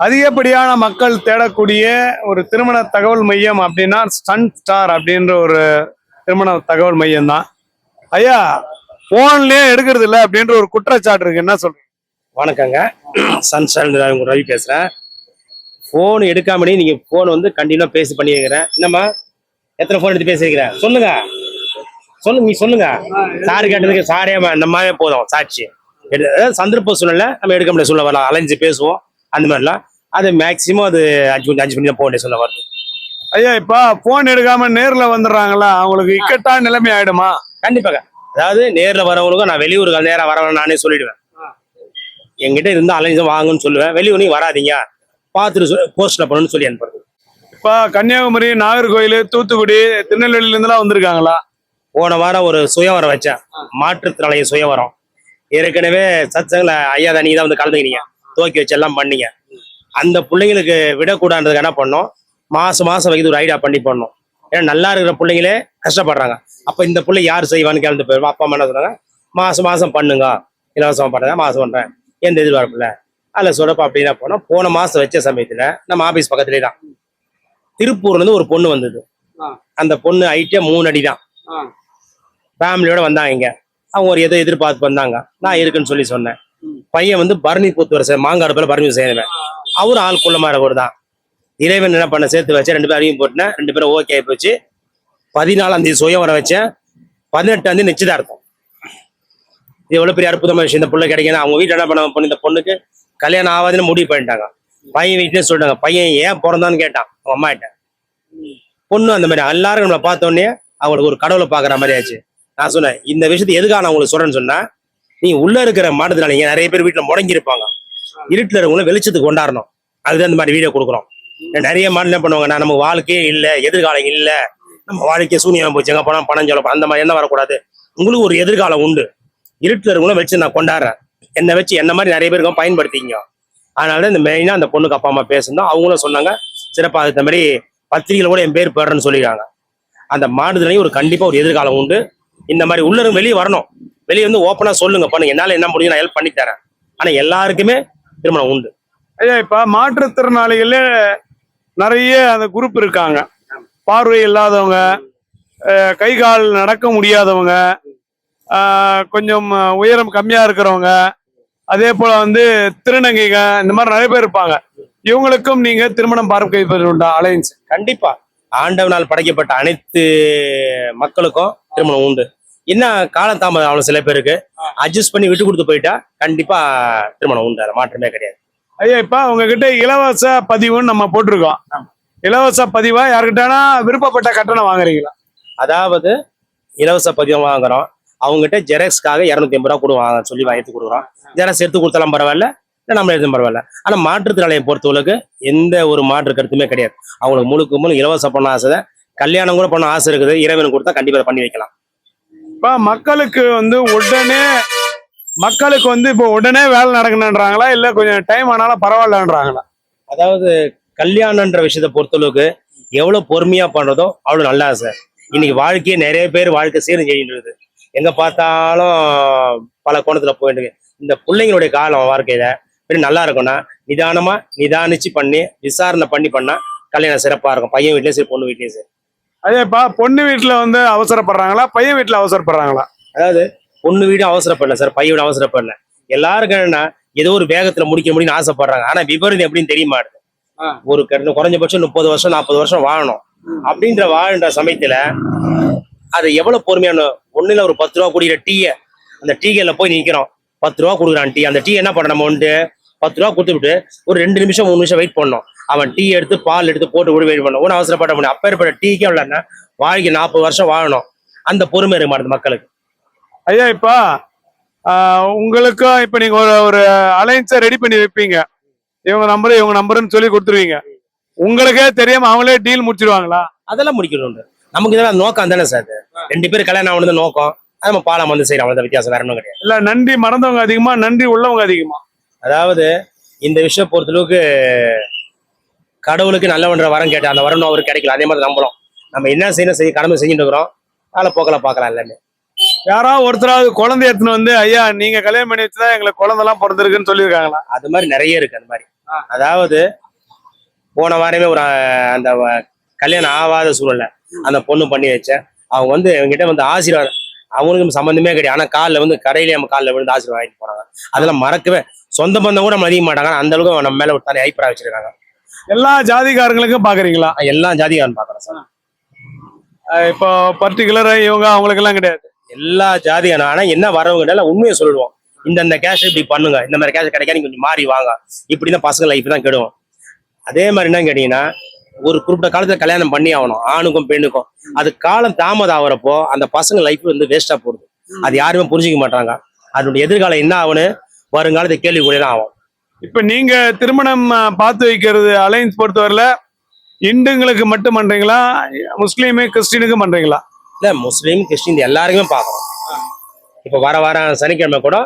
அதிகப்படியான மக்கள் தேடக்கூடிய ஒரு திருமண தகவல் மையம் அப்படின்னா சன் ஸ்டார் அப்படின்ற ஒரு திருமண தகவல் மையம் தான். ஐயா, போன்லயே எடுக்கிறது இல்லை அப்படின்ற ஒரு குற்றச்சாட்டு இருக்கு, என்ன சொல்றீங்க? வணக்கங்க, சன் ஸ்டார் ரவி பேசுறேன். போன் எடுக்காமனே நீங்க போன் வந்து கண்டினியூ பேசி பண்ணிருக்கிறேன். என்னம்மா எத்தனை போன் எடுத்து பேசிருக்கிறேன் சொல்லுங்க நீ சொல்லுங்க. சாரு கேட்டதுக்கு சாரே நம்மவே போதும் சாட்சி. சந்தர்ப்ப சூழ்நிலை நம்ம எடுக்க முடியாது, சொல்ல வரலாம், அலைஞ்சு பேசுவோம் அந்த மாதிரிலாம். அது மேக்சிமம் அது 5 மணி தான் போன் சொல்ல வருது. ஐயா, இப்ப போன் எடுக்காம நேர்ல வந்துடுறாங்களா, அவங்களுக்கு இக்கட்டான நிலைமை ஆயிடுமா? கண்டிப்பாக. அதாவது நேர்ல வரவங்களுக்கும் நான் வெளியூருக்கு நேரம் வரவன் நானே சொல்லிடுவேன். என்கிட்ட இருந்தா அலைஞ்சு வாங்கன்னு சொல்லுவேன். வெளியூர் நீங்க வராதிங்க, பார்த்துட்டு போஸ்ட்ல பண்ணணும்னு சொல்லி அனுப்புறது. இப்ப கன்னியாகுமரி, நாகர்கோயில், தூத்துக்குடி, திருநெல்வேலியில இருந்துலாம் வந்திருக்காங்களா? போன வாரம் ஒரு சுயவரம் வச்சேன், மாற்றுத்திறனாளிய சுயவரம். ஏற்கனவே சத்சங்கல ஐயா தான் நீங்க தான் வந்து கலந்துக்கிறீங்க, துவக்கி வச்சு எல்லாம் பண்ணீங்க. அந்த பிள்ளைங்களுக்கு விடக்கூடாதுக்கு என்ன பண்ணோம், மாசம் வைக்கிறது ஒரு ஐடியா பண்ணி பண்ணோம். ஏன்னா நல்லா இருக்கிற பிள்ளைங்களே கஷ்டப்படுறாங்க. அப்ப இந்த பிள்ளை யார் செய்வான்னு கேள்வி போயிடுவோம். அப்பா அம்மா என்ன சொன்னாங்க, மாசம் பண்ணுங்க, இலவசமா பண்ணுங்க, மாசம் பண்றேன், எந்த எதிர்பார்ப்புல அதில் சொல்லப்பா அப்படின்னா போனோம். போன மாசம் வச்ச சமயத்துல நம்ம ஆபீஸ் பக்கத்துலேயே தான் திருப்பூர்ல இருந்து ஒரு பொண்ணு வந்தது. அந்த பொண்ணு ஐட்டியா 3 அடி தான். ஃபேமிலியோட வந்தாங்க. இங்க அவங்க ஒரு எதிர்பார்த்து வந்தாங்க. நான் இருக்குன்னு சொல்லி சொன்னேன். பையன் வந்து பரணி போத்து மாங்காடு போல பரணி செய்வேன். அவரும் ஆள் குள்ள மாதிரி தான். இறைவன் என்ன பண்ண சேர்த்து வச்சேன், 2 பேரும் அறிவியும் போட்டேன். 2 பேரும் ஓகே ஆகி போச்சு. 14ஆம் தேதி சுயவரம் வச்சேன். 18ஆம் தேதி நிச்சயதார்த்தம். இது எவ்வளவு பெரிய அற்புதமான விஷயம். இந்த பிள்ளை கிடைக்கணும். அவங்க வீட்டுல என்ன பண்ண, இந்த பொண்ணுக்கு கல்யாணம் ஆகாதுன்னு முடிவு பண்ணிட்டாங்க. பையன் வீட்லயே சொல்லிட்டாங்க, பையன் ஏன் பிறந்தான்னு கேட்டான் அவங்க அம்மா கிட்ட. பொண்ணு அந்த மாதிரி எல்லாரும் நம்மளை பார்த்தோன்னே அவங்களுக்கு ஒரு கடவுளை பாக்குற மாதிரி ஆச்சு. நான் சொன்னேன், இந்த விஷயத்தை எதுக்காக நான் உங்களுக்கு சொல்றேன்னு சொன்னா, நீ உள்ள இருக்கிற மாற்றத்தினால நிறைய பேர் வீட்டுல முடங்கி இருப்பாங்க. இருட்டுல இருக்கவங்களும் வெளிச்சத்துக்கு கொண்டாடணும். அதுதான் இந்த மாதிரி வீடியோ கொடுக்குறோம். நிறைய மாடல் என்ன பண்ணுவாங்க, நான் நமக்கு வாழ்க்கையே இல்லை, எதிர்காலம் இல்லை, நம்ம வாழ்க்கையை சூனியம் போச்சு, எங்க போனா பணம் சொல்லப்போம், அந்த மாதிரி என்ன வரக்கூடாது. உங்களுக்கு ஒரு எதிர்காலம் உண்டு. இருட்டுல இருக்கவங்களும் வச்சு நான் கொண்டாடுறேன். என்னை வச்சு என்ன மாதிரி நிறைய பேருக்கும் பயன்படுத்திங்க. அதனாலதான் இந்த மெயினா அந்த பொண்ணுக்கு அப்பா அம்மா பேசணும். அவங்களும் சொன்னாங்க சிறப்பாக அதுக்கு மாதிரி பத்திரிகையில கூட என் பேர் போடுறேன்னு சொல்லிடுறாங்க. அந்த மாடுதலையும் ஒரு கண்டிப்பா ஒரு எதிர்காலம் உண்டு. இந்த மாதிரி உள்ள வெளியே வரணும். வெளியே வந்து ஓப்பனா சொல்லுங்க, பண்ணுங்க, என்னால என்ன முடியும் நான் ஹெல்ப் பண்ணி தரேன். ஆனா எல்லாருக்குமே திருமணம் உண்டு. ஐயா, இப்ப மாற்றுத்திறனாளிகள நிறைய அந்த குரூப் இருக்காங்க. பார்வை இல்லாதவங்க, கை கால் நடக்க முடியாதவங்க, கொஞ்சம் உயரம் கம்மியா இருக்கிறவங்க, அதே போல வந்து திருநங்கைக, இந்த மாதிரி நிறைய பேர் இருப்பாங்க. இவங்களுக்கும் நீங்க திருமணம் பார்க்க உண்டா அலைன்ஸ்? கண்டிப்பா. ஆண்டவனால் படைக்கப்பட்ட அனைத்து மக்களுக்கும் திருமணம் உண்டு. என்ன காலதாமதம் அவ்வளவு சில பேருக்கு அட்ஜஸ்ட் பண்ணி விட்டு கொடுத்து போயிட்டா கண்டிப்பா திருமணம் உண்டு, அது மாற்றமே கிடையாது. ஐயா, இப்ப உங்ககிட்ட இலவச பதிவுன்னு நம்ம போட்டிருக்கோம். இலவச பதிவா யாருக்கிட்டனா விருப்பப்பட்ட கட்டணம் வாங்குறீங்களா? அதாவது இலவச பதிவு வாங்குறோம். அவங்ககிட்ட ஜெராக்ஸ்க்காக 250 ரூபா கொடுவாங்க சொல்லி எடுத்து கொடுக்குறோம். ஜெராக்ஸ் எடுத்து கொடுத்தாலும் பரவாயில்ல, இல்லை நம்ம எடுத்து பரவாயில்ல. ஆனா மாற்றுத்திறனாளியை பொறுத்தவரைக்கு எந்த ஒரு மாற்று கருத்துமே கிடையாது. அவங்களுக்கு முழு இலவச பண்ண ஆசை. கல்யாணம் கூட பண்ண ஆசை இருக்குது, இறைவனுக்கு கொடுத்தா கண்டிப்பா பண்ணி வைக்கலாம். இப்ப மக்களுக்கு வந்து இப்போ உடனே வேலை நடக்கணுன்றாங்களா, இல்ல கொஞ்சம் டைம் ஆனாலும் பரவாயில்லன்றாங்களா? அதாவது கல்யாணன்ற விஷயத்தை பொறுத்தளவுக்கு எவ்வளவு பொறுமையா பண்றதோ அவ்வளவு நல்லா சார். இன்னைக்கு வாழ்க்கையே நிறைய பேர் வாழ்க்கை சீரம் செய்யின்றது. எங்க பார்த்தாலும் பல கோணத்துல போயிட்டு இந்த பிள்ளைங்களுடைய காலம் வாழ்க்கையில நல்லா இருக்கும்னா நிதானிச்சு பண்ணி விசாரணை பண்ணா கல்யாணம் சிறப்பா இருக்கும். பையன் வீட்லயும் சரி, பொண்ணு வீட்லயும் சரி. அதேப்பா, பொண்ணு வீட்டுல வந்து அவசரப்படுறாங்களா, பையன் வீட்டுல அவசரப்படுறாங்களா? அதாவது பொண்ணு வீடும் அவசரப்படல சார், பையன் வீடும் அவசரப்படல. எல்லாருக்கும் என்னன்னா ஏதோ ஒரு வேகத்துல முடிக்க முடியும்னு ஆசைப்படுறாங்க. ஆனா விபரீதம் எப்படின்னு தெரிய மாட்டுது. ஒரு குறைஞ்சபட்சம் 30 வருஷம் 40 வருஷம் வாழணும் அப்படின்ற வாழ்ன்ற சமயத்துல அது எவ்வளவு பொறுமையான. ஒண்ணுல ஒரு 10 ரூபா குடிக்கிற டீய, அந்த டீக்கல்ல போய் நிக்கிறோம், 10 ரூபா கொடுக்குறான் டீ. அந்த டீ என்ன பண்ண, நம்ம வந்து 10 ரூபா கொடுத்து விட்டு ஒரு 2 நிமிஷம் 3 நிமிஷம் வெயிட் பண்ணோம். அவன் டீ எடுத்து பால் எடுத்து போட்டு கூட வெயிட் பண்ணோம். ஒன்னும் அவசரப்பட முடியும். அப்பேற்பட்ட டீக்கே இல்லைன்னா வாழ்க்கை 40 வருஷம் வாழணும். அந்த பொறுமை இருக்க மாட்டேது மக்களுக்கு. ஐயா, இப்ப உங்களுக்கும் இப்ப நீங்க ஒரு அலைன்ஸை ரெடி பண்ணி வைப்பீங்க, இவங்க நம்பருன்னு சொல்லி கொடுத்துருவீங்க. உங்களுக்கே தெரியாம அவங்களே டீல் முடிச்சிருவாங்களா? அதெல்லாம் முடிக்கணும். நமக்கு இதெல்லாம் நோக்கம் தானே சார். 2 பேர் கல்யாணம் ஆனது நோக்கம். நம்ம பாலம் வந்து செய்யறோம், அவ்வளவு வித்தியாசம் வேற ஒன்றும் கிடையாது. இல்ல, நன்றி மறந்தவங்க அதிகமா, நன்றி உள்ளவங்க அதிகமா. அதாவது இந்த விஷயம் பொறுத்தளவுக்கு கடவுளுக்கு நல்லவன்ற வரம் கேட்டேன், அந்த வரம் அவருக்கு கிடைக்கல. அதே மாதிரி நம்பலாம். நம்ம என்ன செய்யணும் கடமை செஞ்சுட்டு இருக்கிறோம். காலப்போக்கில் பார்க்கலாம் எல்லாமே. யாராவது ஒருத்தராவது குழந்தை எடுத்துன்னு வந்து ஐயா நீங்க கல்யாணம் பண்ணி வச்சுதான் எங்களுக்கு குழந்தைலாம் பிறந்திருக்குன்னு சொல்லியிருக்காங்களா? அது மாதிரி நிறைய இருக்கு. அந்த மாதிரி அதாவது போன வாரமே ஒரு அந்த கல்யாணம் ஆகாத சூழல்ல அந்த பொண்ணு பண்ணி வச்சேன். அவங்க வந்து என்கிட்ட வந்து ஆசீர்வாதம், அவங்களுக்கும் சம்பந்தமே கிடையாது. ஆனா காலில் வந்து கடையிலேயே நம்ம காலில் விழுந்து ஆசீர்வாதம் வாங்கிட்டு போனாங்க. அதெல்லாம் மறக்கவே, சொந்த பந்தம் கூட மதிக்க மாட்டாங்க. அந்த அளவுக்கு நம்ம மேல ஒரு தனி அபிப்பிராயம் வச்சிருக்காங்க. எல்லா ஜாதிக்காரங்களுக்கும் பாக்குறீங்களா? எல்லா ஜாதிகாரன் பாக்குறேன் சார். இப்போ பர்டிகுலரா இவங்க அவங்களுக்கு எல்லாம் கிடையாது. எல்லா ஜாதியான ஆனா என்ன வரவங்க உண்மையை சொல்லுவோம். இந்த கேஷ் இப்படி பண்ணுங்க, இந்த மாதிரி கேஷ் கிடைக்காது, நீங்க கொஞ்சம் மாறி வாங்க, இப்படிதான் பசங்க லைஃப் தான் கெடுவோம். அதே மாதிரி என்ன கேட்டீங்கன்னா, ஒரு குறிப்பிட்ட காலத்துல கல்யாணம் பண்ணி ஆகணும் ஆணுக்கும் பெண்ணுக்கும். அது காலம் தாமதம் ஆகிறப்போ அந்த பசங்க லைஃப் வந்து வேஸ்டா போடுது. அது யாருமே புரிஞ்சுக்க மாட்டாங்க. அதனுடைய எதிர்காலம் என்ன ஆகுன்னு வருங்காலத்தை கேள்விக்குள்ளதான் ஆகும். இப்ப நீங்க திருமணம் பார்த்து வைக்கிறது அலைன்ஸ் பொறுத்தவரையில இந்துங்களுக்கு மட்டும் பண்றீங்களா, முஸ்லீமு கிறிஸ்டினுக்கும் பண்றீங்களா? இல்ல, முஸ்லீம் கிறிஸ்டின் எல்லாருக்குமே பார்க்கணும். இப்ப வர சனிக்கிழமை கூட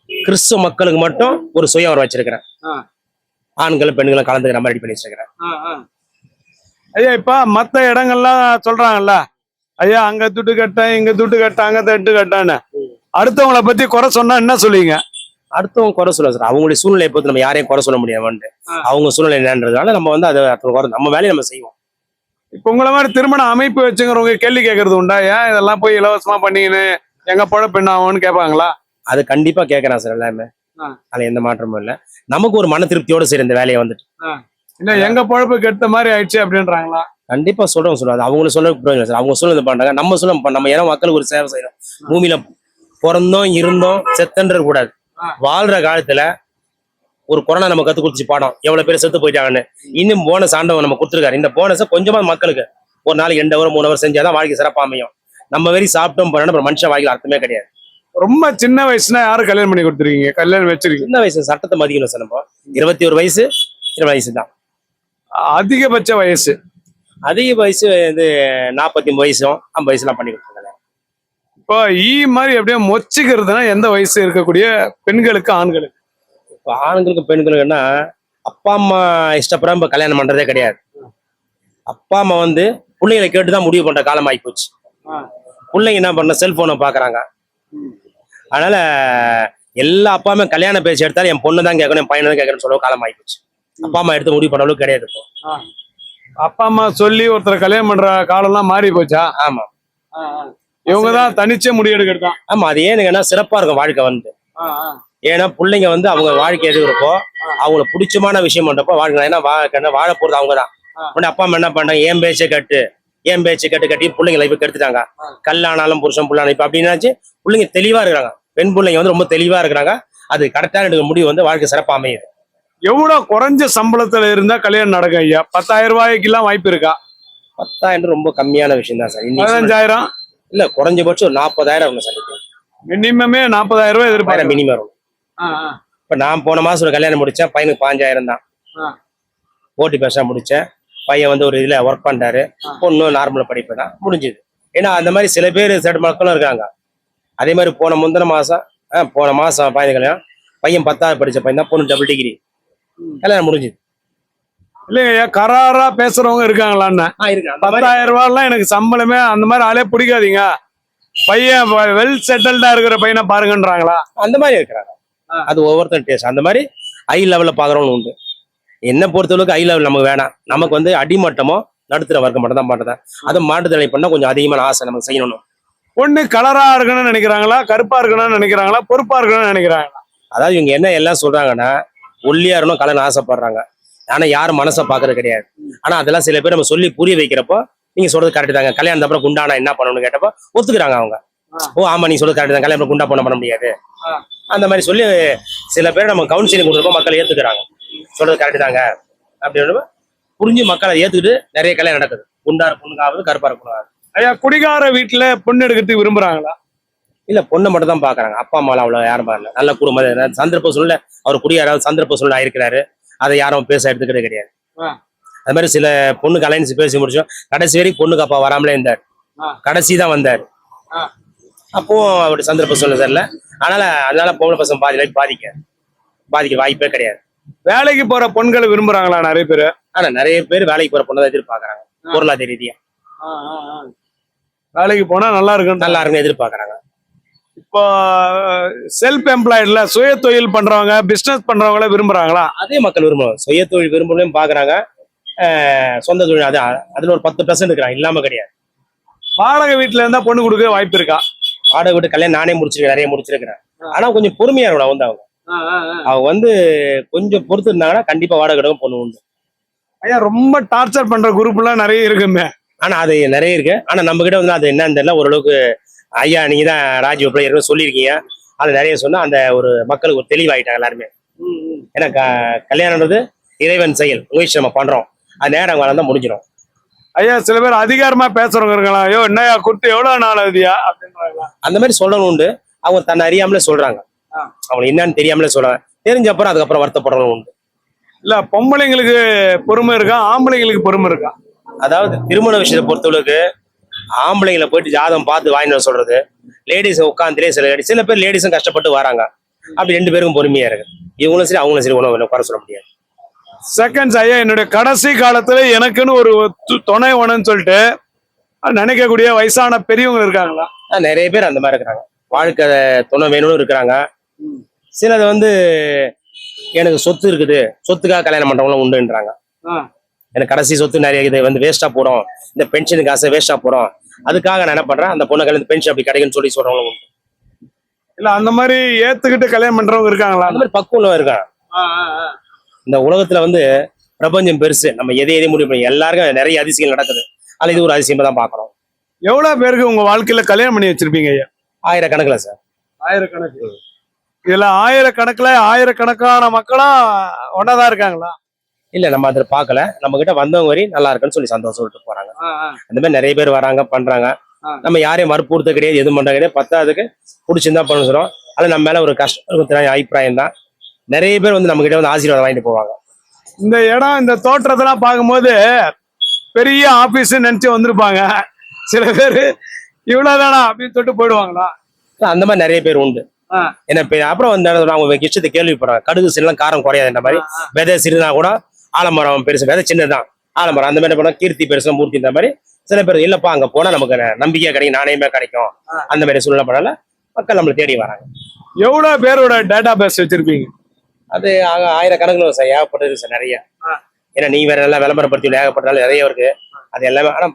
கிறிஸ்துவ மக்களுக்கு மட்டும் ஒரு சுயவரம் வச்சிருக்கிறேன். ஆண்களும் பெண்களும் கலந்துக்கிற மாதிரி ரெடி பண்ணி வச்சிருக்கிறேன். ஐயா இப்ப மத்த இடங்கள்லாம் சொல்றாங்கல்ல, ஐயா அங்க துட்டு கட்ட, இங்க துட்டு கட்ட, அங்க தட்டு கட்டான்னு அடுத்தவங்களை பத்தி குறை சொன்னா என்ன சொல்லுவீங்க? அடுத்தவங்க குறை சொல்ல சார், அவங்களுடைய சூழ்நிலையை பொறுத்து நம்ம யாரையும் குறை சொல்ல முடியாமன்ட்டு. அவங்க சூழ்நிலை என்னன்றதுனால நம்ம வந்து அதை குறை, நம்ம வேலையை நம்ம செய்வோம். இப்ப உங்களை மாதிரி திருமண அமைப்பு வச்சுங்கிறவங்க கேள்வி கேட்கறது உண்டா? ஏன் இதெல்லாம் போய் இலவசமா பண்ணீங்கன்னு, எங்க பொழப்பு என்ன ஆகும்னு கேட்பாங்களா? அது கண்டிப்பா கேட்கறான் சார் எல்லாமே. அதுல எந்த மாற்றமும் இல்ல. நமக்கு ஒரு மன திருப்தியோட சரி இந்த வேலையை வந்துட்டு இன்னும் எங்க பொழப்பு கெட்ட மாதிரி ஆயிடுச்சு அப்படின்றாங்களா? கண்டிப்பா சொல்றாங்க. அவங்களும் சொல்ல பிரயோஜனம் சார். அவங்க சொல்ல பண்றாங்க, நம்ம சொல்ல நம்ம ஏன்னா மக்களுக்கு ஒரு சேவை செய்யறோம். பூமியில பிறந்தோம் இருந்தோம் செத்தன்ற கூடாது. வாழ்ற காலத்துல ஒரு கொரோனா நம்ம கத்து கொடுத்துச்சு பாடம், எவ்வளவு பேர் செத்து போயிட்டாங்கன்னு. இன்னும் போனஸ் ஆண்டவன் நம்ம கொடுத்துருக்காரு. இந்த போனஸை கொஞ்சமா மக்களுக்கு ஒரு நாளைக்கு 2 hour 3 hour செஞ்சாதான் வாழ்க்கை சிறப்பா அமையும். நம்ம வெறி சாப்பிட்டோம் பண்ண மனுஷன் வாழ்க்கையில் அர்த்தமே கிடையாது. ரொம்ப சின்ன வயசுனா யாரும் கல்யாணம் பண்ணி கொடுத்துருக்கீங்க? கல்யாணம் வச்சிருக்கீங்க சின்ன வயசு சட்டத்தை மதிக்கணும் சார். நம்ம 21 வயசு 20 வயசு தான் அதிகபட்ச வயசு. அதிக வயசு வந்து 49 வயசும் 50 வயசுலாம் பண்ணி கொடுத்துருக்காங்க. இப்போ மாதிரி அப்படியே மொச்சிக்கிறதுனா எந்த வயசு இருக்கக்கூடிய பெண்களுக்கு ஆண்களுக்கு? இப்போ ஆண்களுக்கு பெண்களுக்குன்னா அப்பா அம்மா இஷ்டப்படாம இப்போ கல்யாணம் பண்றதே கிடையாது. அப்பா அம்மா வந்து பிள்ளைங்களை கேட்டுதான் முடிவு பண்ற காலம் ஆகி போச்சு. பிள்ளைங்க என்ன பண்ண செல்போனை பாக்குறாங்க. அதனால எல்லா அப்பா அம்மா கல்யாண பேச்சு எடுத்தாலும் என் பொண்ணு தான் கேட்கணும், என் பையனை தான் கேட்கணும்னு சொல்ல காலம் ஆகி போச்சு. அப்பா அம்மா எடுத்து முடிவு பண்ண அளவுக்கு கிடையாது இப்போ. அப்பா அம்மா சொல்லி ஒருத்தர் கல்யாணம் பண்ற காலம் எல்லாம் மாறி போச்சா? ஆமா, இவங்கதான் தனிச்சே முடிவெடுக்கிறது. ஆமா, அது ஏன்னு சிறப்பா இருக்கும் வாழ்க்கை வந்து. ஏன்னா பிள்ளைங்க வந்து அவங்க வாழ்க்கை எது இருப்போ அவங்களுக்கு பிடிச்சமான விஷயம் பண்றப்போ வாழ்க்கை. ஏன்னா வாழ போறது அவங்கதான். அப்பா அம்மா என்ன பண்றாங்க, ஏன் பேச்சை கட்டி பிள்ளைங்க லைஃப் கெடுத்துட்டாங்க. கல்லானாலும் புருஷன் புள்ளான இப்ப அப்படின்னாச்சு பிள்ளைங்க தெளிவா இருக்கிறாங்க. பெண் பிள்ளைங்க வந்து ரொம்ப தெளிவா இருக்கிறாங்க. அது கரெக்டான எடுக்கிற முடிவு வந்து வாழ்க்கை சிறப்பா அமையுது. எவ்வளவு குறைஞ்ச சம்பளத்துல இருந்தா கல்யாணம் நடக்கும் ஐயா? 10,000 ரூபாய்க்கு எல்லாம் வாய்ப்பு இருக்கா? 10,000 ரொம்ப கம்மியான விஷயம் தான் சார். 15,000 இல்ல, குறைஞ்சபட்சம் 40,000 சார். மினிமமே 40,000 ரூபாய் எதிர்பார்க்க மினிமம் வரும். இப்ப நான் போன மாசம் ஒரு கல்யாணம் முடிச்சேன். பையனுக்கு 5,000 தான். போட்டி பேச முடிச்சேன். பையன் வந்து ஒரு இதுல ஒர்க் பண்றாரு. பொண்ணு நார்மல் படிப்பு தான் முடிஞ்சுது. ஏன்னா அந்த மாதிரி சில பேர் சில மக்களும் இருக்காங்க. அதே மாதிரி போன மாசம் பையன் கல்யாணம். பையன் 10th படிச்ச பையன் தான், பொண்ணு டபுள் டிகிரி. கல்யாணம் முடிஞ்சுது. இல்லையா கராரா பேசுறவங்க இருக்காங்களான்னு? 10,000 ரூபாய்லாம் எனக்கு சம்பளமே, அந்த மாதிரி ஆளே பிடிக்காதீங்க, பையன் வெல் செட்டில்டா இருக்கிற பையனை பாருங்கன்றாங்களா? அந்த மாதிரி இருக்கிறாங்க. அது ஒவ்வொருத்தர் டேஸ்ட். அந்த மாதிரி ஹை லெவல்ல பாக்குறவங்க உண்டு. என்ன பொறுத்தளவுக்கு ஹை லெவல் நமக்கு வேணாம். நமக்கு வந்து அடிமட்டமோ நடுத்தர வர்க்கம் மட்டும் தான் மாட்டதான். அதை மாற்றுத்திறனை பண்ணா கொஞ்சம் அதிகமான ஆசை நமக்கு செய்யணும். பொண்ணு கலரா இருக்கணும்னு நினைக்கிறாங்களா, கருப்பா இருக்கணும்னு நினைக்கிறாங்களா, பொறுப்பா இருக்கணும்னு நினைக்கிறாங்களா? அதாவது இவங்க என்ன எல்லாம் சொல்றாங்கன்னா, ஒல்லியா இருக்கணும் கலன்னு ஆசைப்படுறாங்க. ஆனா யாரும் மனசை பாக்குறது கிடையாது. ஆனா அதெல்லாம் சில பேர் நம்ம சொல்லி புரிய வைக்கிறப்போ நீங்க சொல்றது கரெக்ட் தாங்க, கல்யாணம் அப்புறம் குண்டானா என்ன பண்ணணும்னு கேட்டப்போ ஒத்துக்கிறாங்க அவங்க. ஓ ஆமா, நீ சொல்றது கரெக்ட் தான், கல்யாணம் குண்டா பண்ண முடியாது அந்த மாதிரி சொல்லி சில பேர் நம்ம கவுன்சிலிங் கொடுக்குறப்போ மக்கள் ஏத்துக்கிறாங்க. சொல்றது கரெக்ட் தாங்க அப்படின்னு புரிஞ்சு மக்களை ஏத்துக்கிட்டு நிறைய கல்யாணம் நடக்குது. குண்டா பொண்ணுக்காவது கருப்பா பொண்ணுக்காவது. ஐயா குடிகார வீட்டுல பொண்ணு எடுக்கிறதுக்கு விரும்புறாங்களா? இல்ல, பொண்ணை மட்டும் தான் பாக்குறாங்க. அப்பா அம்மாலாம் அவ்வளவு யாரும் பாருங்க. நல்ல குடும்பம் சந்தர்ப்ப சூழ்நிலை அவர் குடியாராவது சந்தர்ப்ப சூழ்நிலை ஆயிருக்கிறாரு. அதை யாரும் பேச எடுத்துக்கிட்டே கிடையாது. அது மாதிரி சில பொண்ணுக்கு அலைன்ஸ் பேசி முடிச்சோம். கடைசி வரைக்கும் பொண்ணுக்கு அப்பா வராமலே இருந்தார். கடைசி தான் வந்தார். அப்போ அவருடைய சந்தர்ப்ப சூழ்நிலை தெரியல. அதனால பொம்பளை பசங்க பாதிக்க வாய்ப்பே கிடையாது. வேலைக்கு போற பொண்களை விரும்புறாங்களா நிறைய பேரு? ஆனா நிறைய பேர் வேலைக்கு போற பொண்ணை தான் எதிர்பார்க்கறாங்க பொருளாதார ரீதியா. வேலைக்கு போனா நல்லா இருக்கும். நல்லா இருக்குன்னு எதிர்பார்க்கறாங்க. இப்போ செல்ஃப் எம்ப்ளாய்டுல சுய தொழில் பண்றவங்க, பிசினஸ் பண்றவங்கள விரும்புறாங்களா? அதே மக்கள் விரும்புவாங்க. சுய தொழில் விரும்புறதையும் பாக்குறாங்க. சொந்த தொழில் அது அதுல ஒரு 10% இருக்கிறாங்க, இல்லாம கிடையாது. வாடகை வீட்டுல இருந்தா பொண்ணு கொடுக்க வாய்ப்பு இருக்கா? வாடகை விட்டு கல்யாணம் நானே முடிச்சிருக்கேன், நிறைய முடிச்சிருக்கிறேன். ஆனா கொஞ்சம் பொறுமையா இருக்கணும் வந்து அவங்க வந்து கொஞ்சம் பொறுத்து இருந்தாங்கன்னா கண்டிப்பா வாடகை கிடக்கும் பொண்ணு உண்டு. ஐயா ரொம்ப டார்ச்சர் பண்ற குரூப் எல்லாம் நிறைய இருக்குமே. ஆனா அது நிறைய இருக்கு. ஆனா நம்ம கிட்ட வந்து அது என்னன்னு தெரியல. ஓரளவுக்கு ஐயா நீங்க தான் ராஜீவ் பிள்ளை சொல்லியிருக்கீங்க, அது நிறைய சொன்னா அந்த ஒரு மக்களுக்கு ஒரு தெளிவாயிட்டாங்க எல்லாருமே. ஏன்னா கல்யாணம்ன்றது இறைவன் செயல், முயற்சி நம்ம பண்றோம், அது நேரம் காலம் தான் முடிஞ்சிடும். ஐயா சில பேர் அதிகாரமா பேசுறவங்க இருக்கலாம், ஐயோ என்னையா கொடுத்து எவ்வளவு நாள் ஆகுதியா அப்படின்றாங்க. அந்த மாதிரி சொல்லணும் உண்டு. அவங்க தன்னை அறியாமலே சொல்றாங்க, அவங்களுக்கு என்னன்னு தெரியாமலே சொல்றாங்க. தெரிஞ்ச அப்புறம் அதுக்கப்புறம் வருத்தப்படுறவங்க உண்டு. இல்ல பொம்பளைங்களுக்கு பொறுமை இருக்கா, ஆம்பளைங்களுக்கு பொறுமை இருக்கா? அதாவது திருமண விஷயத்தை பொறுத்தவரைக்கு ஆம்பளைங்களை போயிட்டு ஜாதகம் பார்த்து வாங்கிட்டு சொல்றது, லேடிஸ் உட்காந்துலே சில பேர் லேடிஸும் கஷ்டப்பட்டு வராங்க. அப்படி 2 பேருக்கும் பொறுமையா இருக்கு. இவங்களும் சரி அவங்களும் சரி உணவு குறை சொல்ல முடியாது. செகண்ட்ஸ் ஐயா, என்னுடைய கடைசி காலத்துல எனக்குன்னு ஒரு துணை வேணும்னு சொல்லிட்டு நினைக்கக்கூடிய வயசான பெரியவங்க இருக்காங்களா? நிறைய பேர் அந்த மாதிரி இருக்கிறாங்க. வாழ்க்கை துணை வேணும்னு இருக்கிறாங்க. சிலது வந்து எனக்கு சொத்து இருக்குது, சொத்துக்காக கல்யாணம் பண்றவங்களும் உண்டுன்றாங்க. எனக்கு கடைசி சொத்து நிறைய இது வந்து வேஸ்டா போடும், இந்த பென்ஷனுக்கு காசை வேஸ்டா போடும், அதுக்காக நான் என்ன பண்றேன் அந்த பொண்ணு கல்யாணம் பென்ஷன் அப்படி கிடைக்குன்னு சொல்லி சொல்றவங்களும் உண்டு. இல்ல அந்த மாதிரி ஏத்துக்கிட்டு கல்யாணம் பண்றவங்க இருக்காங்களா? அந்த மாதிரி பக்குவம் இருக்காங்க. இந்த உலகத்துல வந்து பிரபஞ்சம் பெருசு, நம்ம எதை முடிவு பண்ணி எல்லாருக்கும் நிறைய அதிசயங்கள் நடக்குது. அது இது ஒரு அதிசயமா தான் பாக்குறோம். எவ்வளவு பேருக்கு உங்க வாழ்க்கையில கல்யாணம் பண்ணி வச்சிருப்பீங்க ஐயா? ஆயிரக்கணக்கில் சார். ஆயிரக்கணக்கு. இதுல ஆயிரக்கணக்கான மக்களா ஒன்னாதான் இருக்காங்களா? இல்ல நம்ம அதில் பார்க்கல. நம்ம கிட்ட வந்தவங்க வரி நல்லா இருக்குன்னு சொல்லி சந்தோஷம் சொல்லிட்டு போறாங்க. அந்த மாதிரி நிறைய பேர் வராங்க பண்றாங்க. நம்ம யாரையும் வற்புறுத்த கிடையாது, எதுவும் பண்ற கிடையாது. பத்தாவதுக்கு பிடிச்சிருந்தா பண்ண சொல்றோம். அது நம்ம மேல ஒரு கஷ்டம் அபிப்பிராயம் தான். நிறைய பேர் வந்து நம்ம கிட்ட வந்து ஆசீர்வாதம் வாங்கிட்டு போவாங்க. இந்த இடம் இந்த தோற்றத்தெல்லாம் பார்க்கும்போது பெரிய ஆபீஸ் நினைச்சு வந்திருப்பாங்க. சில பேர் இவ்வளவுதானா அப்படின்னு சொல்லிட்டு போயிடுவாங்களா? அந்த மாதிரி நிறைய பேர் உண்டு. ஏன்னா அப்புறம் வந்து அவங்க இஷ்டத்தை கேள்விப்படுறாங்க. கடுகு சிறுலாம் காரம் குறையாது. இந்த மாதிரி விதை சிறுனா கூட ஆலமரம் பெருசு, விதை சின்னதான் ஆலமரம். அந்த மாதிரி போனா கீர்த்தி பெருசு, மூர்த்தி. இந்த மாதிரி சில பேர் இல்லப்பா அங்க போனா நமக்கு நம்பிக்கையா கிடைக்கும், நாணயமே கிடைக்கும், அந்த மாதிரி சூழ்நிலை பண்ணல மக்கள் நம்மளை தேடி வராங்க. எவ்வளவு பேரோட டேட்டா பேஸ் வச்சிருப்பீங்க? அது ஆயிரக்கணக்கில் சார், ஏகப்பட்டது சார் நிறைய. ஏன்னா நீ வேற நல்லா விளம்பரப்படுத்தி ஏகப்பட்டாலும் நிறைய இருக்கு. அது எல்லாமே ஆனா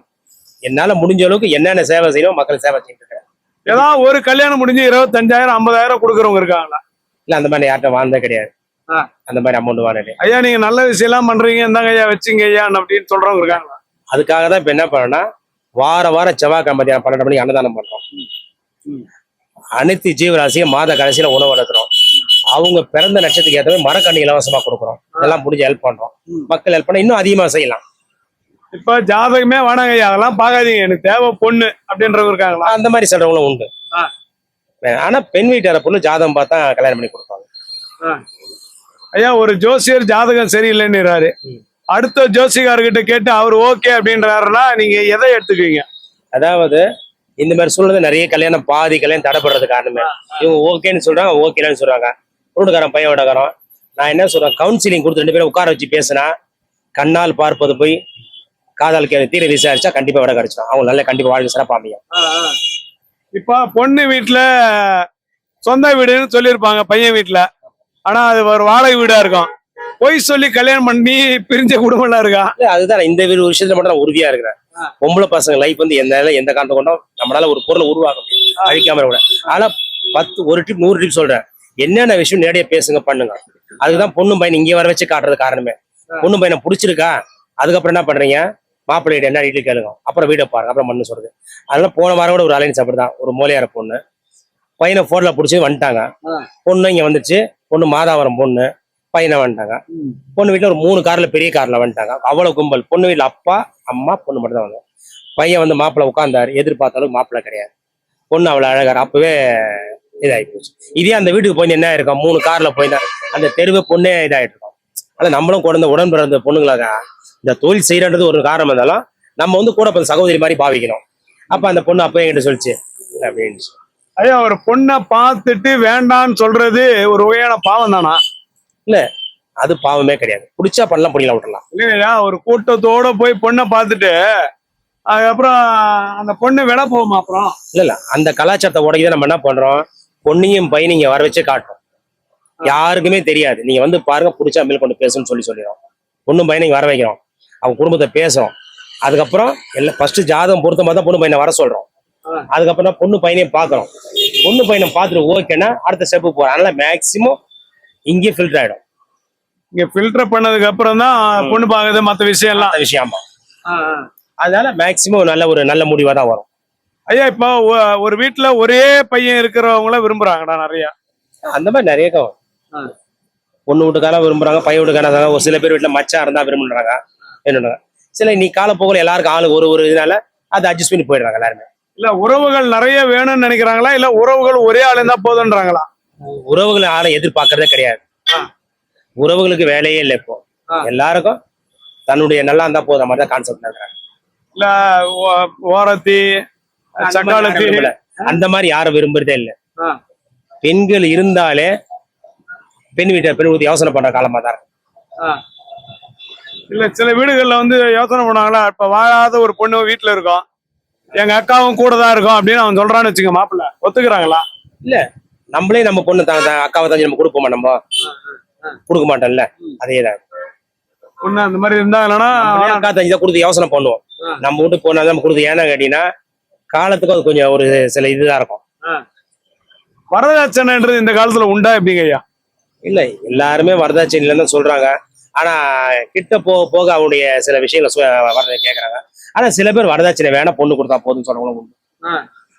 என்னால முடிஞ்ச அளவுக்கு என்னென்ன சேவை செய்யணும் மக்கள் சேவை செஞ்சுட்டு இருக்கேன். ஏதாவது ஒரு கல்யாணம் முடிஞ்சு 25,000 50,000 கொடுக்குறவங்க இருக்காங்களா? இல்ல அந்த மாதிரி யார்கிட்ட வாழ்ந்தே கிடையாது. அந்த மாதிரி அமௌண்ட் வாங்கினேன். ஐயா நீங்க நல்ல விஷயம் எல்லாம் பண்றீங்க, இந்தாங்க ஐயா வச்சுங்க ஐயா அப்படின்னு சொல்றவங்க இருக்காங்களா? அதுக்காக தான் இப்ப என்ன பண்ணோம்னா வாரம் செவ்வாய்க்கிழமை மதியம் 12 மணிக்கு அன்னதானம் பண்றோம். அனைத்து ஜீவராசியும் மாத கடைசியில உணவு எடுக்கிறோம். அவங்க பிறந்த நட்சத்திரத்துக்கு ஏற்ற மாதிரி மரக்கண்ணி இலவசமா கொடுக்குறோம். இதெல்லாம் முடிஞ்சு ஹெல்ப் பண்றோம். மக்கள் ஹெல்ப் பண்ண இன்னும் அதிகமா செய்யலாம். இப்ப ஜாதகமே வேணாங்க ஐயா, அதெல்லாம் பாக்காதீங்க, எனக்கு தேவை பொண்ணு அப்படின்றவங்க இருக்காங்களா? அந்த மாதிரி சொல்றவங்களும் உண்டு. ஆனா பெண் வீட்டார பொண்ணு ஜாதகம் பார்த்தா கல்யாணம் பண்ணி கொடுப்பாங்க. ஐயா ஒரு ஜோசியர் ஜாதகம் சரியில்லைன்னுறாரு, அடுத்த ஜோசிகார்கிட்ட கேட்டு அவர் ஓகே அப்படின்றாருன்னா நீங்க எதை எடுத்துக்குவீங்க? அதாவது இந்த மாதிரி சூழ்நிலை நிறைய கல்யாணம் பாதி கல்யாணம் தடைப்படுறது காரணமே இவங்க ஓகேன்னு சொல்றாங்க, ஓகேன்னு சொல்றாங்க. பொண்ணுக்காரன் பையன் விடக்காரன். நான் என்ன சொல்றேன், கவுன்சிலிங் கொடுத்து 2 பேரும் உட்கார வச்சு பேசினா கண்ணால் பார்ப்பது போய் காதால் தீர விசாரிச்சா கண்டிப்பா விட கிடைச்சிடும். அவங்க நல்ல கண்டிப்பா வாழ்க்கை சிறப்பா அமையும். இப்ப பொண்ணு வீட்டுல சொந்த வீடுன்னு சொல்லியிருப்பாங்க பையன் வீட்டுல, ஆனா அது ஒரு வாடகை வீடா இருக்கும். பொய் சொல்லி கல்யாணம் பண்ணி பிரிஞ்ச குடும்பம் எல்லாம் இருக்கா? அதுதான் இந்த விஷயத்துல மட்டும் நான் உறுதியா இருக்கிறேன். பொம்பளை பசங்க லைஃப் வந்து எந்த காரணத்தை கொண்டோம் நம்மளால ஒரு பொருளை உருவாக்க முடியும், அழிக்காம கூட. ஆனா 100 டிப் 100 டிப் சொல்றேன், என்னென்ன விஷயம் நேரடியா பேசுங்க பண்ணுங்க. அதுதான் பொண்ணு பையன் இங்கே வர வச்சு காட்டுறது காரணமே. பொண்ணு பையனை பிடிச்சிருக்கா, அதுக்கப்புறம் என்ன பண்றீங்க, மாப்பிள்ளைகிட்ட என்ன வீட்டுக்கு கேளுங்க, அப்புறம் வீடை பாருங்க, அப்புறம் மண்ணு சொல்றது. அதெல்லாம் போன வாரம் கூட ஒரு அலைன்ஸ் அப்படிதான், ஒரு மூலையார பொண்ணு பையனை போன்ல பிடிச்சி வந்துட்டாங்க. பொண்ணு இங்க வந்துச்சு, பொண்ணு மாதாவரம் பொண்ணு, பையனை வந்துட்டாங்க. பொண்ணு வீட்டுல ஒரு 3 கார்ல பெரிய கார்ல வந்துட்டாங்க. அவ்வளவு கும்பல். பொண்ணு வீட்டுல அப்பா அம்மா பொண்ணு மட்டும் தான் வந்தாங்க. பையன் வந்து மாப்பிள்ளை உட்கார்ந்தாரு, எதிர்பார்த்தாலும் மாப்பிள்ளை கிடையாது. பொண்ணு அவ்வளவு அழகாரு. அப்பவே இதாகி போச்சு. இதே அந்த வீட்டுக்கு போய் என்ன இருக்கும், 3 கார்ல போய் அந்த தெருவே பொண்ணே இதாயிட்டு இருக்கோம். அதை நம்மளும் குழந்தை உடன் பிறந்த பொண்ணுங்களாக இந்த தொழில் செய்யறது ஒரு காரணம் இருந்தாலும் நம்ம வந்து கூட சகோதரி மாதிரி பாவிக்கணும். அப்ப அந்த பொண்ணு அப்பவே என்கிட்ட சொல்லிச்சு அப்படின்னு. ஐயா ஒரு பொண்ணை பார்த்துட்டு வேண்டான்னு சொல்றது ஒரு வகையான பாவம் தானா? இல்ல அது பாவமே கிடையாது. பிடிச்சா பண்ணலாம், பிடிக்கலாம், விட்டுலாம். இல்லையா ஒரு கூட்டத்தோட போய் பொண்ணை பார்த்துட்டு அதுக்கப்புறம் அந்த பொண்ணு விலை போகுமா அப்புறம்? இல்ல அந்த கலாச்சாரத்தை உடையதை நம்ம என்ன பண்றோம், பொண்ணையும் பையனையும் இங்க வர வச்சு காட்டுறோம். யாருக்குமே தெரியாது. நீங்க வந்து பாருங்க, பிடிச்சா மேல் கொண்டு பேசணும்னு சொல்லிடுறோம். பொண்ணும் பையனையும் வர வைக்கிறோம், அவங்க குடும்பத்தை பேசுறோம். அதுக்கப்புறம் எல்லாம் ஃபர்ஸ்ட் ஜாதகம் பொருத்தமா தான் பொண்ணு பையனை வர சொல்றோம். அதுக்கப்புறம் தான் பொண்ணு பையனையும் பார்க்கறோம். பொண்ணு பையனை பார்த்துட்டு ஓகேன்னா அடுத்த ஸ்டெப்பு போறோம். அதனால மேக்சிமம் இங்கே ஃபில்டர் ஆயிடும். இங்க ஃபில்டர் பண்ணதுக்கு அப்புறம் தான் பொண்ணு பாக்குறது மத்த விஷயம் எல்லாம். அந்த விஷயமா அதனால மேக்சிமம் நல்ல முடிவா தான் வரும். ஐயா இப்போ ஒரு வீட்டுல ஒரே பையன் இருக்கிறவங்கள விரும்புறாங்கடா நிறைய. அந்த மாதிரி நிறைய பொண்ணு வீட்டுக்காரன் விரும்புறாங்க, பையன் வீட்டுக்காரன். ஒரு சில பேர் வீட்டுல மச்சா இருந்தா விரும்புறாங்க. என்னன்னா சில நீ காலப்போக்கில் எல்லாருக்கும் ஆளு ஒரு இதனால அதை அட்ஜஸ்ட் பண்ணி போயிடுறாங்க எல்லாருமே. இல்ல உறவுகள் நிறைய வேணும்னு நினைக்கிறாங்களா, இல்ல உறவுகள் ஒரே ஆளு இருந்தா போதுன்றாங்களா? உறவுகளை ஆளை எதிர்பார்க்கறதே கிடையாது. உறவுகளுக்கு வேலையே இல்லை இப்போ. எல்லாருக்கும் தன்னுடைய நல்லா இருந்தா போதும் மாதிரி தான் கான்செப்ட் இருக்கிறாங்க. இல்ல ஓரத்தி சக்காலத்தி அந்த மாதிரி யாரும் விரும்புறதே இல்லை. பெண்கள் இருந்தாலே பெண் ஊத்தி யோசனை பண்ற காலமா தான் இருக்கு. இல்ல சில வீடுகள்ல வந்து யோசனை பண்ணாங்களா, இப்ப வாழாத ஒரு பொண்ணு வீட்டுல இருக்கும், எங்க அக்காவும் கூட தான் இருக்கும் அப்படின்னு அவன் சொல்றான்னு வச்சுக்க, மாப்பிள்ள ஒத்துக்கிறாங்களா? இல்ல நம்மளே நம்ம பொண்ணு அக்காவை தான் நம்ம கொடுப்போமா? நம்ம கொடுக்க மாட்டோம்ல. அதேதான் பொண்ணு அந்த மாதிரி இருந்தாங்கன்னா அக்கா தங்கி தான் கொடுத்து யோசனை பண்ணுவோம். நம்ம வீட்டு போனா நம்ம கொடுத்து. ஏன்னா கேட்டீங்கன்னா காலத்துக்கும் அது கொஞ்சம் ஒரு சில இதுதான் இருக்கும். வரதட்சணைன்றது இந்த காலத்துல உண்டா எப்படிங்க ஐயா? இல்ல எல்லாருமே வரதட்சணையில தான் சொல்றாங்க. ஆனா கிட்ட போக போக அவனுடைய சில விஷயங்கள் வரதை கேக்குறாங்க. ஆனா சில பேர் வரதட்சணை வேணா பொண்ணு கொடுத்தா போதும்னு சொல்றவங்களும் உண்டு.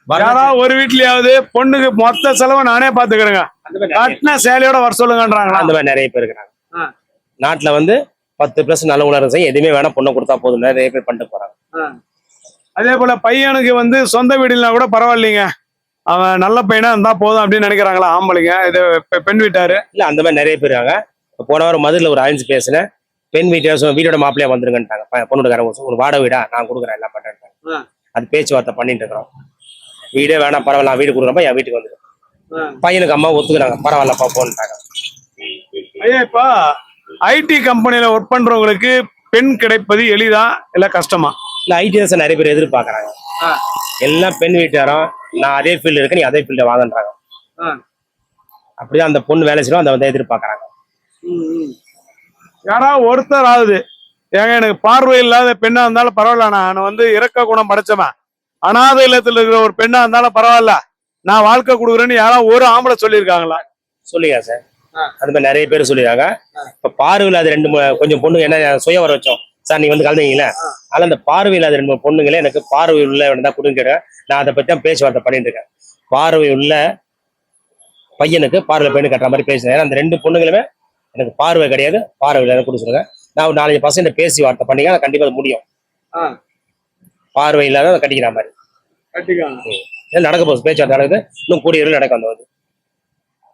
யாராவது ஒரு வீட்லயாவது பொண்ணுக்கு மொத்த செலவை நானே பாத்துக்கிறேங்க, கட்டின சேலையோட வர சொல்லுங்கன்றாங்களா? அந்த மாதிரி நிறைய பேர் இருக்கிறாங்க. நாட்டுல வந்து 10% நல்ல உணர்வு செய்ய எதுவுமே வேணா பொண்ணை கொடுத்தா போதும் நிறைய பேர் பண்ணிட்டு போறாங்க. அதே போல பையனுக்கு வந்து சொந்த வீடுனா கூட பரவாயில்லைங்க, அவன் நல்ல பையனா இருந்தா போதும் அப்படின்னு நினைக்கிறாங்களா ஆம்பளைங்க? இது பெண் வீட்டாரு இல்ல அந்த மாதிரி நிறைய பேர் இருக்காங்க. போன வாரம் மதுரையில ஒரு அலைன்ஸ் பேசினேன். பெண் வீட்டோட மாப்பிள்ளையா வந்துருங்கன்ட்டாங்க. பொண்ணுக்காரங்க ஒரு வாடகை வீடா நான் கொடுக்குறேன் எல்லாம் பண்றேன். அது பேச்சுவார்த்தை பண்ணிட்டு இருக்கிறோம். வீடே வேணாம் பரவாயில்ல, வீடு கொடுக்குறப்ப என் வீட்டுக்கு வந்துடும். பையனுக்கு அம்மா ஒத்துக்கிறாங்க, பரவாயில்லப்பா போன்ட்டாங்க. ஐயா இப்போ ஐடி கம்பெனில ஒர்க் பண்றவங்களுக்கு பெண் கிடைப்பது எளிதா இல்ல கஷ்டமா? இல்ல ஐடி தான் நிறைய பேர் எதிர்பார்க்கறாங்க. எல்லாம் பெண் வீட்டாரும் நான் அதே ஃபீல்டு இருக்கேன், நீ அதே ஃபீல்ட வாங்கன்றாங்க. அப்படிதான் அந்த பொண்ணு வேலை செய்யணும், அதை வந்து எதிர்பார்க்கறாங்க. யாராவது ஒருத்தர் ஆகுது, ஏங்க எனக்கு பார்வை இல்லாத பெண்ணா இருந்தாலும் பரவாயில்ல, நான் வந்து இறக்க குணம் படைச்சவன், அனாதை இல்லத்துல இருக்கிற ஒரு பெண்ணா இருந்தாலும் பரவாயில்ல, நான் வாழ்க்கை கொடுக்குறேன்னு யாராவது ஒரு ஆம்பளை சொல்லியிருக்காங்களா? சொல்லியா சார்? அது மாதிரி நிறைய பேர் சொல்லியிருக்காங்க. இப்ப பார்வையில் அது கொஞ்சம் பொண்ணு என்ன சுய வர வச்சோம் சார், நீங்க வந்து கலந்தீங்களே. அதனால அந்த பார்வையில் அது 2 பொண்ணுங்களே எனக்கு பார்வை உள்ள தான் கொடுக்கிறேன். நான் அதை பத்தி தான் பேச்சுவார்த்தை பண்ணிட்டு இருக்கேன். பார்வை உள்ள பையனுக்கு பார்வை பையனு கட்டுற மாதிரி பேசுறேன். ஏன்னா அந்த 2 பொண்ணுங்களுமே எனக்கு பார்வை கிடையாது, பார்வையில் கொடுத்துருங்க. நான் ஒரு 4-5% பேசி வார்த்தை பண்ணிக்க கண்டிப்பா அது முடியும். பார்வை இல்லாத கட்டிக்கிற மாதிரி நடக்க போகுது, பேச்சுவார்த்தை நடக்குது. இன்னும் கூடிய நடக்க வந்தது.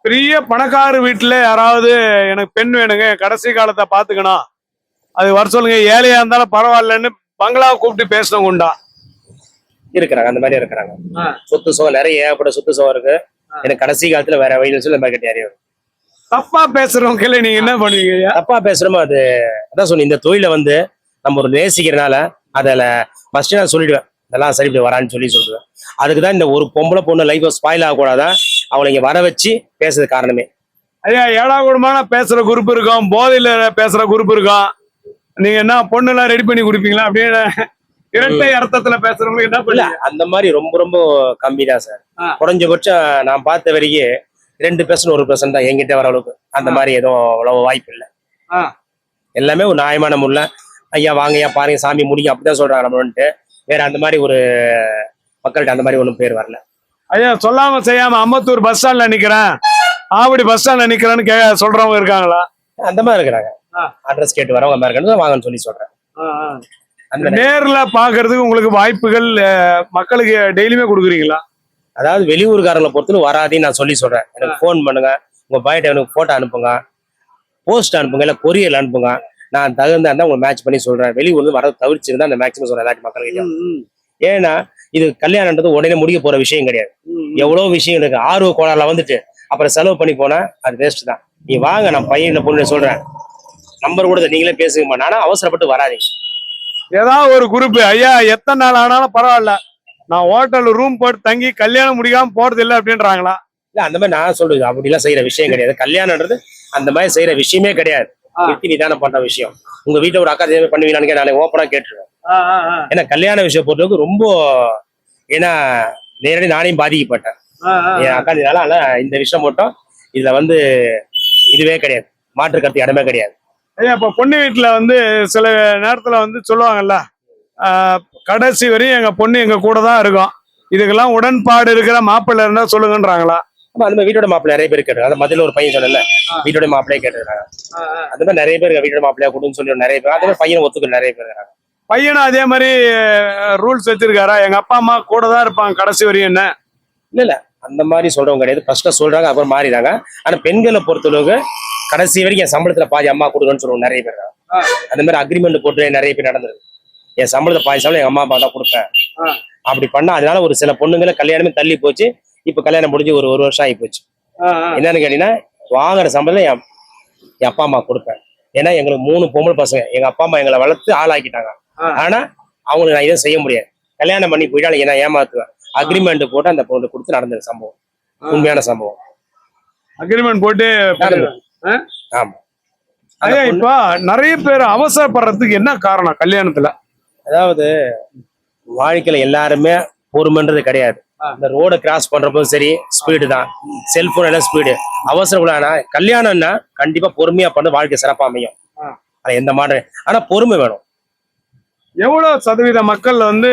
பெரிய பணக்கார வீட்டுல யாராவது எனக்கு பெண் வேணுங்க, கடைசி காலத்தை பாத்துக்கணும், அது வர சொல்லுங்க, ஏழையா இருந்தாலும் பரவாயில்லன்னு பங்களாவை கூப்பிட்டு பேசுனவங்க உண்டா? இருக்கிறாங்க, அந்த மாதிரி இருக்கிறாங்க. சொத்து சுகம் நிறைய ஏகப்பட்ட சொத்து சுகம் இருக்கு. எனக்கு கடைசி காலத்துல வேற வயது சொல்லி மாதிரி கட்டி அறியும். தப்பா பேசுறவங்க நீங்க என்ன பண்ணுவீங்க? தப்பா பேசுறோமோ அது அதான் சொன்னேன். இந்த தொழில வந்து நம்ம ஒரு நேசிக்கிறனால அதில் ஃபர்ஸ்ட் நான் சொல்லிடுவேன், இதெல்லாம் சரிப்படி வரான்னு சொல்லுவேன். அதுக்குதான் இந்த ஒரு பொம்பளை பொண்ணு லைஃப் ஸ்பாயில் ஆகக்கூடாதான் அவளை இங்க வர வச்சு பேசுறது காரணமே. ஐயா ஏடாகூடமான பேசுற குரூப் இருக்கும், போதையில பேசுற குரூப் இருக்கும். நீங்க என்ன பொண்ணு எல்லாம் ரெடி பண்ணி கொடுப்பீங்களா? அப்படின்னு இரட்டை அர்த்தத்துல பேசுறவங்களுக்கு என்ன பண்ணல? அந்த மாதிரி ரொம்ப ரொம்ப கம்மி தான் சார். குறைஞ்சபட்சம் நான் பார்த்த வரைக்கும் 2% 1% தான் என்கிட்ட வர அளவுக்கு. அந்த மாதிரி எதுவும் அவ்வளவு வாய்ப்பு இல்லை. எல்லாமே ஒரு நியாயமான முறையில் ஐயா வாங்கய்யா பாருங்க சாமி முடியும் அப்படிதான் சொல்றாங்க நம்மன்ட்டு. வேற அந்த மாதிரி ஒரு மக்கள்கிட்ட அந்த மாதிரி ஒன்றும் பேர் வரல. ஐயா சொல்லாம செய்யாம அம்பத்தூர் பஸ் ஸ்டாண்ட்ல நிக்கிறேன், ஆவடி பஸ் ஸ்டாண்ட்ல நிக்கிறேன்னு சொல்றவங்க இருக்காங்களா? அந்த மாதிரி இருக்கிறாங்க. அட்ரஸ் கேட்டு வரவங்க மாதிரி இருக்காங்க, வாங்கன்னு சொல்லி சொல்றேன். நேர்ல பாக்குறதுக்கு உங்களுக்கு வாய்ப்புகள் மக்களுக்கு டெய்லியுமே கொடுக்குறீங்களா? அதாவது வெளியூர்காரங்களை பொறுத்தவரை வராதின்னு நான் சொல்லி சொல்றேன். எனக்கு ஃபோன் பண்ணுங்க, உங்க பாய்ட்ட எனக்கு போட்டோ அனுப்புங்க, போஸ்ட் அனுப்புங்க, இல்ல கொரியல் அனுப்புங்க, நான் தகுந்தா இருந்தா உங்களுக்கு மேட்ச் பண்ணி சொல்றேன். வெளியூர்ல வரது தவிர்த்துருந்தா அந்த மேக்ஸிமம் சொல்றேன் எல்லாத்தையும் மக்கள்கிட்ட. ஏன்னா இது கல்யாணம்ன்றது உடனே முடிய போற விஷயம் கிடையாது. எவ்வளவு விஷயம் இருக்கு. ஆர்வ கோளாறுல வந்துட்டு அப்புறம் செலவு பண்ணி போனா அது வேஸ்ட் தான். நீ வாங்க, நான் பையன் பொண்ணு சொல்றேன், நம்பர் கூட நீங்களே பேசுங்கம்மா, நானா அவசரப்பட்டு வராதீங்க. ஏதாவது ஒரு குரூப் ஐயா எத்தனை நாள் ஆனாலும் பரவாயில்ல, நான் ஹோட்டல் ரூம் போட்டு தங்கி கல்யாணம் முடிக்காம போறது இல்லை அப்படின்றாங்களா? இல்ல அந்த மாதிரி நான் சொல்றது அப்படிலாம் செய்யற விஷயம் கிடையாது. கல்யாணம்ன்றது அந்த மாதிரி செய்யற விஷயமே கிடையாது. நிதானம் பண்ற விஷயம். உங்க வீட்டுல ஒரு அக்கா இதே மாதிரி பண்ணுவீங்களான்னு நாளைக்கு ஓப்பனா கேட்டுருவேன். ஏன்னா கல்யாண விஷயம் பொறுத்தவரைக்கும் ரொம்ப, ஏன்னா நேரடி நானே பாதிக்கப்பட்டேன் என் அக்கா. இந்த விஷயம் மட்டும் இதுல வந்து இதுவே கிடையாது, மாற்று கருத்து இடமே கிடையாது. ஐயா இப்ப பொண்ணு வீட்டுல வந்து சில நேரத்துல வந்து சொல்லுவாங்கல்ல, கடைசி வரையும் எங்க பொண்ணு எங்க கூட தான் இருக்கும், இதுக்கெல்லாம் உடன்பாடு இருக்கிற மாப்பிள்ளை இருந்தா சொல்லுங்கன்றாங்களா? ஆமா, அந்த மாதிரி வீட்டோட மாப்பிள்ளை நிறைய பேர் கேட்டு, அந்த மதுல ஒரு பையன் சொல்லல, வீட்டோட மாப்பிள்ளையே கேட்டுருக்காங்க. அந்த மாதிரி நிறைய பேர் வீட்டோட மாப்பிள்ளையா கொடுன்னு சொல்லி நிறைய பேர், அதே மாதிரி பையனை ஒத்துக்க நிறைய பேர் இருக்காங்க. பையனும் அதே மாதிரி ரூல்ஸ் வச்சிருக்காரா, எங்க அப்பா அம்மா கூட தான் இருப்பாங்க கடைசி வரையும்? என்ன இல்ல அந்த மாதிரி சொல்றவங்க கிடையாது. ஃபர்ஸ்ட் சொல்றாங்க, அப்புறம் மாறிடுறாங்க. ஆனா பெண்களை பொறுத்தளவுக்கு கடைசி வரைக்கும் என் சம்பளத்துல பாதி அம்மா கொடுக்கணும்னு சொல்லுவாங்க நிறைய பேர். அந்த மாதிரி அக்ரிமெண்ட் போட்டு நிறைய பேர் நடந்திருக்கு. என் சம்பளத்தை பாதி சம்பளம் எங்க அம்மா அப்பா தான் கொடுப்பேன் அப்படி பண்ணா, அதனால ஒரு சில பொண்ணுங்களை கல்யாணமே தள்ளி போச்சு. இப்ப கல்யாணம் முடிஞ்சு ஒரு வருஷம் ஆகி போச்சு. என்னன்னு கேட்டீங்கன்னா, வாங்குற சம்பளம் என் அப்பா அம்மா கொடுப்பேன். ஏன்னா எங்களுக்கு 3 பொம்பளை பசங்க, எங்க அப்பா அம்மா எங்களை வளர்த்து ஆளாக்கிட்டாங்க. ஆனா அவங்களுக்கு நான் இதை செய்ய முடியாது. கல்யாணம் பண்ணி போயிட்டாலும் நான் ஏமாத்துவேன். அக்ரிமெண்ட் போட்டு அந்த பொண்ணு கொடுத்து நடந்த சம்பவம், உண்மையான சம்பவம். அக்ரிமெண்ட் போட்டு ஆமா. ஐயா இப்ப நிறைய பேர் அவசரப்படுறதுக்கு என்ன காரணம் கல்யாணத்துல? அதாவது வாழ்க்கையில எல்லாருமே பொறுமைன்றது கிடையாது. இந்த ரோட கிராஸ் பண்றப்போ சரி ஸ்பீடு தான், செல்போன் எல்லாம் ஸ்பீடு. அவசரம் கல்யாணம்னா கண்டிப்பா பொறுமையா பண்ண வாழ்க்கை சிறப்பா அமையும். எந்த மாதிரி, ஆனா பொறுமை வேணும். எவ்வளவு சதவீத மக்கள் வந்து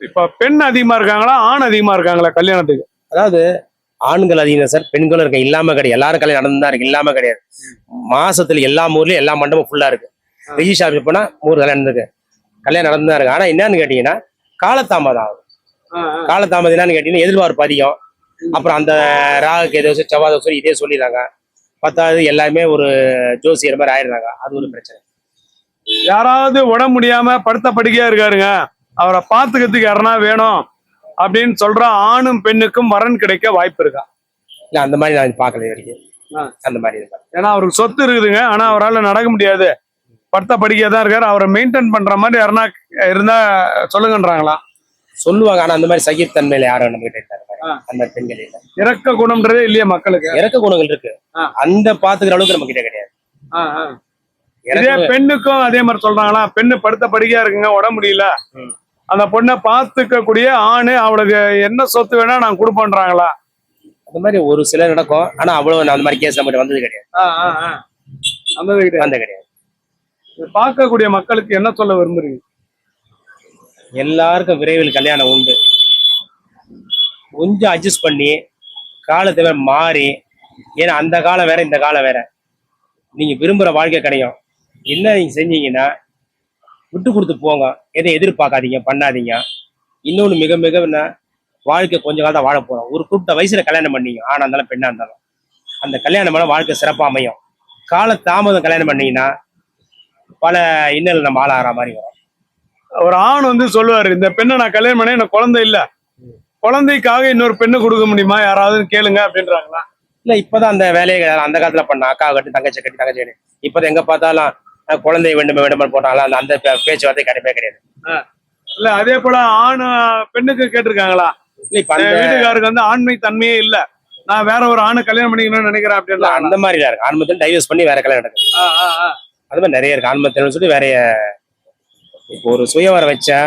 இப்ப பெண் அதிகமா இருக்காங்களா, ஆண் அதிகமா இருக்காங்களா கல்யாணத்துக்கு? அதாவது ஆண்கள் அதிகம் சார், பெண்களும் இருக்கு, இல்லாம கிடையாது. எல்லாரும் கல்யாணம் நடந்துதான் இருக்கு, இல்லாம கிடையாது. மாசத்துல எல்லா ஊர்லயும் எல்லா மண்டபம் ஃபுல்லா இருக்கு. ரிஜிஸ்டர் ஆஃபீஸ் போனா 3 கல்யாணம் இருக்கு, கல்யாணம் நடந்துதான் இருக்கு. ஆனா என்னன்னு கேட்டீங்கன்னா காலதாமதம் ஆகும். காலதாமதம் என்னன்னு கேட்டீங்கன்னா எதிர்பார்ப்பு அதிகம். அப்புறம் அந்த ராகுக்கு ஏதோ செவ்வாய் தோசை இதே சொல்லிடுறாங்க. 10வது எல்லாருமே ஒரு ஜோசியர் மாதிரி ஆயிடுறாங்க. அது ஒரு பிரச்சனை. யாராவது உடம்பு முடியாம படுத்த படுக்கையா இருக்காருங்க, அவரை பாத்துக்கிறதுக்கு யாருன்னா வேணும் அப்படின்னு சொல்ற ஆணும் பெண்ணுக்கும் வரன் கிடைக்க வாய்ப்பு இருக்கா? இல்ல அந்த மாதிரி நான் பாக்கல வரைக்கும். அந்த மாதிரி ஏன்னா அவருக்கு சொத்து இருக்குதுங்க, ஆனா அவரால் நடக்க முடியாது, படுத்த படுக்கையா தான் இருக்காரு, அவரை மெயின்டைன் பண்ற மாதிரி யாருன்னா இருந்தா சொல்லுங்கன்றாங்களா? சொல்லுவாங்க. ஆனா அந்த மாதிரி சகித்தன்மையில யாரும் நம்ம கிட்ட இருக்காரு. அந்த பெண்கள் இல்ல, இறக்க குணம்ன்றதே இல்லையா மக்களுக்கு? இறக்க குணங்கள் இருக்கு, அந்த பாத்துக்கிற அளவுக்கு நம்ம கிட்ட கிடையாது. இதே பெண்ணுக்கும் அதே மாதிரி சொல்றாங்களா? பெண்ணு படுத்த படுக்கையா இருக்குங்க, உடம்பு முடியல, அந்த பொண்ணை பாத்துக்க கூடிய ஆணு அவளுக்கு என்ன சொத்து வேணா நான் கொடுப்பேன்றாங்களா? அந்த மாதிரி ஒரு சிலர் நடக்கும். ஆனா அவ்வளவு அந்த மாதிரி கேஸ் நம்ம வந்தது கிடையாது. வந்தது கிடையாது. பார்க்கக்கூடிய மக்களுக்கு என்ன சொல்ல விரும்புறீங்க? எல்லாருக்கும் விரைவில் கல்யாணம் உண்டு. கொஞ்சம் அட்ஜஸ்ட் பண்ணி காலத்தை மாறி, ஏன்னா அந்த காலம் வேற இந்த காலம் வேற. நீங்க விரும்புற வாழ்க்கை கிடைக்கும். என்ன நீங்க செஞ்சீங்கன்னா விட்டு கொடுத்து போங்க, எதை எதிர்பார்க்காதீங்க, பண்ணாதீங்க. இன்னொன்னு மிக மிக வாழ்க்கை கொஞ்ச காலம் தான் வாழ போறோம். ஒரு குறிப்பிட்ட வயசுல கல்யாணம் பண்ணீங்க, ஆனா இருந்தாலும் பெண்ணா இருந்தாலும் அந்த கல்யாணம் பண்ண வாழ்க்கை சிறப்பா அமையும். கால தாமதம் கல்யாணம் பண்ணீங்கன்னா பல இன்னல் நம்ம ஆளாகிற மாதிரி வரும். ஒரு ஆண் வந்து சொல்லுவாரு, இந்த பெண்ணை நான் கல்யாணம் பண்ண எனக்கு குழந்தை இல்ல, குழந்தைக்காக இன்னொரு பெண்ணை கொடுக்க முடியுமா யாராவது கேளுங்க அப்படின்றாங்களா? இல்ல இப்பதான் அந்த வேலையை அந்த காலத்துல பண்ண அக்கா கட்டி தங்கச்சி கட்டி தங்கச்சி, இப்பதான் எங்க பார்த்தாலும் குழந்தை வேண்டும் வேண்டும் போட்டாங்களா, அந்த பேச்சுவார்த்தை கிடையவே கிடையாது. இல்ல அதே போல ஆண் பெண்ணுக்கு கேட்டிருக்காங்களா? வீட்டுக்காருக்கு வந்து ஆண்மை தன்மையே இல்ல, நான் வேற ஒரு ஆணு கல்யாணம் பண்ணிக்கணும்னு நினைக்கிறேன் அப்படின்னு. அந்த மாதிரி இருக்கு. ஆண்மத்தில் டைவர்ஸ் பண்ணி வேற கல்யாணம் நடக்குது. அது மாதிரி நிறைய இருக்கு. ஆண்மத்தில் சொல்லி வேற இப்போ ஒரு சுயவரம் வச்சா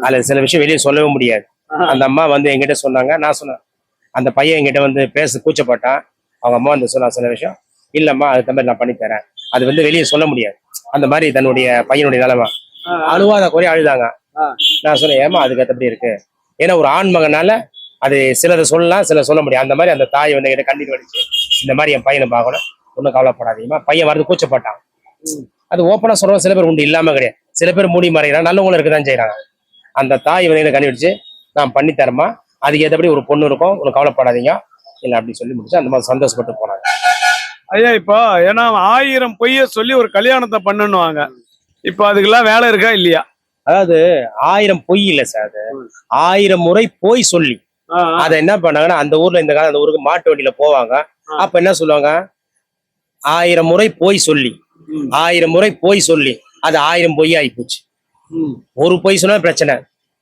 அதுல சில விஷயம் வெளியே சொல்லவே முடியாது. அந்த அம்மா வந்து என்கிட்ட சொன்னாங்க, நான் சொன்னேன். அந்த பையன் என்கிட்ட வந்து பேச கூச்சப்பட்டான். அவங்க அம்மா வந்து சொன்னா சில விஷயம், இல்லம்மா அதுக்கு மாதிரி நான் பண்ணி தரேன், அது வந்து வெளியே சொல்ல முடியாது. அந்த மாதிரி தன்னுடைய பையனுடைய நிலைமை அழுவாத குறைய அழுதாங்க. நான் சொன்னேன், ஏமா அதுக்கு எப்படி இருக்கு? ஏன்னா ஒரு ஆண் மகனால அது சிலரை சொல்லலாம், சிலர் சொல்ல முடியாது. அந்த மாதிரி அந்த தாய் வந்து என்கிட்ட கண்ணீர் வடிச்சு, இந்த மாதிரி என் பையனை பார்க்கணும், ஒன்றும் கவலைப்படாதீங்கம்மா. பையன் வரது கூச்சப்பட்டான். அது ஓப்பனா சொல்றோம். சில பேர் உண்டு, இல்லாம கிடையாது. சில பேர் மூடி மறைகிறாங்க, நல்லவங்களும் இருக்குதான் செய்யறாங்க. அந்த தாய் வந்து கண்ணி வச்சு, நான் பண்ணி தரேம்மா, அதுக்கு ஏற்றபடி ஒரு பொண்ணு இருக்கும், உனக்கு கவலைப்படாதீங்க இல்லை அப்படின்னு சொல்லி முடிச்சு அந்த மாதிரி சந்தோஷப்பட்டு போனாங்க. ஐயா இப்போ ஏன்னா 1000 பொய்ய சொல்லி ஒரு கல்யாணத்தை பண்ணுவாங்க, இப்போ அதுக்கெல்லாம் வேலை இருக்கா இல்லையா? அதாவது 1000 பொய் இல்லை சார், அது 1000 முறை போய் சொல்லி அதை என்ன பண்ணாங்கன்னா, அந்த ஊர்ல இந்த காலம் அந்த ஊருக்கு மாட்டு வண்டியில போவாங்க. அப்ப என்ன சொல்லுவாங்க, 1000 முறை போய் சொல்லி 1000 முறை போய் சொல்லி அது 1000 பொய் ஆகி போச்சு. ஒரு பொய் சொன்னா பிரச்சனை.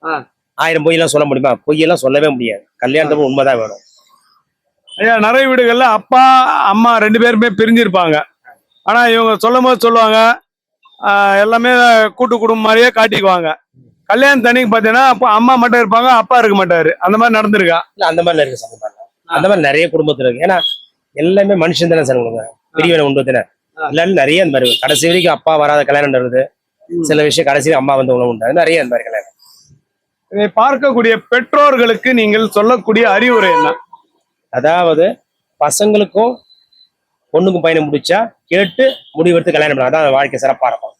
ஆ. 1000 பொய்யெல்லாம் சொல்ல முடியுமா? பொய்யெல்லாம் சொல்லவே முடியாது. கல்யாணத்துக்கு உண்மைதான் வேணும். ஐயா நிறைய வீடுகள்ல அப்பா அம்மா 2 பேருமே பிரிஞ்சிருப்பாங்க. ஆனா இவங்க சொல்லும் போது சொல்லுவாங்க எல்லாமே கூட்டு குடும்பம் மாதிரியே காட்டிக்குவாங்க. கல்யாணம் தனிக்கு பாத்தீங்கன்னா அப்ப அம்மா மட்டும் இருப்பாங்க, அப்பா இருக்க மாட்டாரு. அந்த மாதிரி நடந்திருக்கா? இல்ல அந்த மாதிரிலாம் இருக்கு சார். அந்த மாதிரி நிறைய குடும்பத்துல இருக்கு. ஏன்னா எல்லாமே மனுஷன் தானே சார். உங்களுக்கு பிரிவினை உண்டு தானே. எல்லாரும் நிறைய அந்த மாதிரி இருக்கு. கடைசி வரைக்கும் அப்பா வராத கல்யாணம் நடக்குது. சில விஷயம் கடைசி அம்மா வந்து உணவு உண்டாது. நிறைய அந்த மாதிரி கல்யாணம். இதை பார்க்கக்கூடிய பெற்றோர்களுக்கு நீங்கள் சொல்லக்கூடிய அறிவுரை என்ன? அதாவது பசங்களுக்கும் பொண்ணுக்கும் பையனை முடிச்சா கேட்டு முடிவெடுத்து கல்யாணம் பண்ணலாம். அதான் வாழ்க்கை சிறப்பா இருக்கும்.